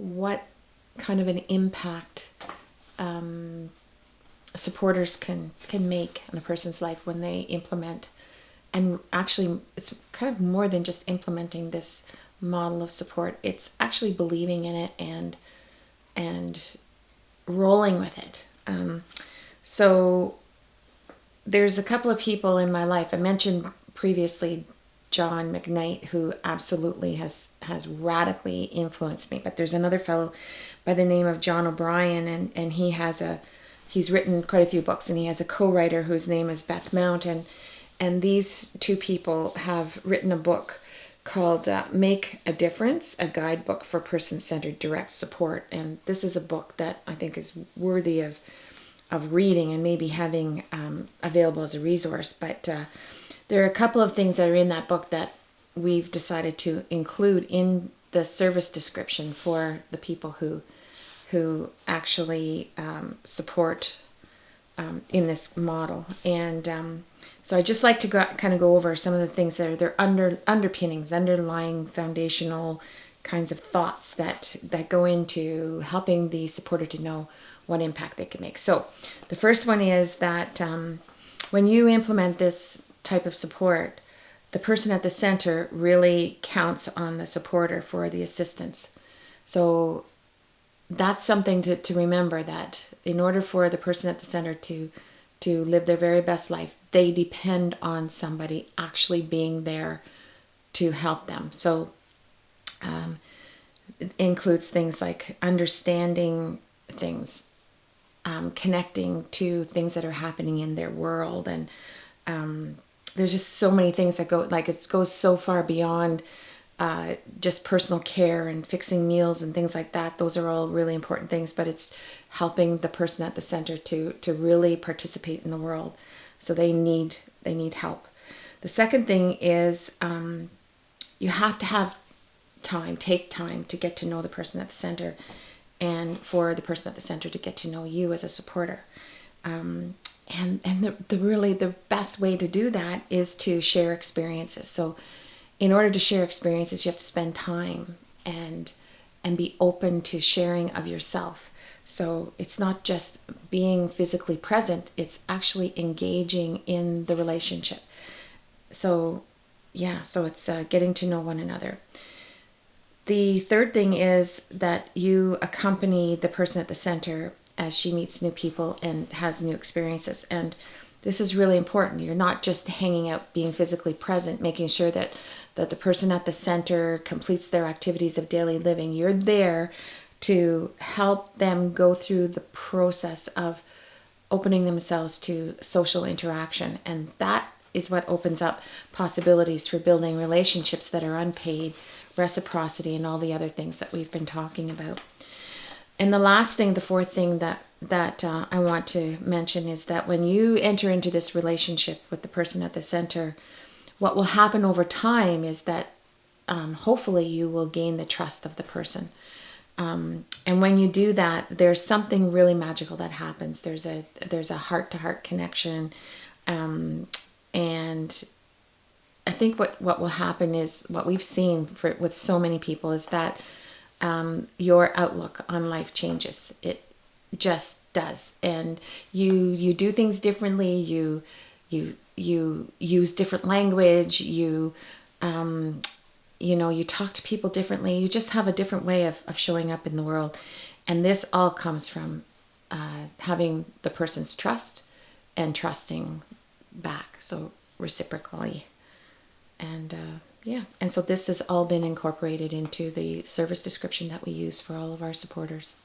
what kind of an impact supporters can make on a person's life when they implement. And actually, it's kind of more than just implementing this model of support. It's actually believing in it and rolling with it. So there's a couple of people in my life. I mentioned previously John McKnight, who absolutely has radically influenced me. But there's another fellow by the name of John O'Brien, and he's written quite a few books, and he has a co-writer whose name is Beth Mount, and these two people have written a book called Make a Difference, a guidebook for person-centered direct support. And this is a book that I think is worthy of reading and maybe having available as a resource. But there are a couple of things that are in that book that we've decided to include in the service description for the people who actually support in this model. And so I just like to kind of go over some of the things that are their underpinnings, underlying foundational kinds of thoughts that go into helping the supporter to know what impact they can make. So the first one is that when you implement this type of support, the person at the center really counts on the supporter for the assistance. So that's something to remember, that in order for the person at the center to live their very best life, they depend on somebody actually being there to help them. So it includes things like understanding things, connecting to things that are happening in their world, and there's just so many things that go, like it goes so far beyond just personal care and fixing meals and things like that. Those are all really important things, but it's helping the person at the center to really participate in the world. So they need help. The second thing is you have to have take time to get to know the person at the center, and for the person at the center to get to know you as a supporter. And the best way to do that is to share experiences. So in order to share experiences, you have to spend time and be open to sharing of yourself. So it's not just being physically present, it's actually engaging in the relationship. So it's getting to know one another. The third thing is that you accompany the person at the center as she meets new people and has new experiences. And this is really important. You're not just hanging out, being physically present, making sure that the person at the center completes their activities of daily living. You're there to help them go through the process of opening themselves to social interaction. And that is what opens up possibilities for building relationships that are unpaid, reciprocity, and all the other things that we've been talking about. And the last thing, the fourth thing that I want to mention is that when you enter into this relationship with the person at the center, what will happen over time is that hopefully you will gain the trust of the person. And when you do that, there's something really magical that happens. There's a heart-to-heart connection. And I think what will happen is, what we've seen with so many people is that your outlook on life changes. It just does. And you do things differently. You use different language. You talk to people differently. You just have a different way of showing up in the world. And this all comes from having the person's trust and trusting back. So reciprocally. And and so this has all been incorporated into the service description that we use for all of our supporters.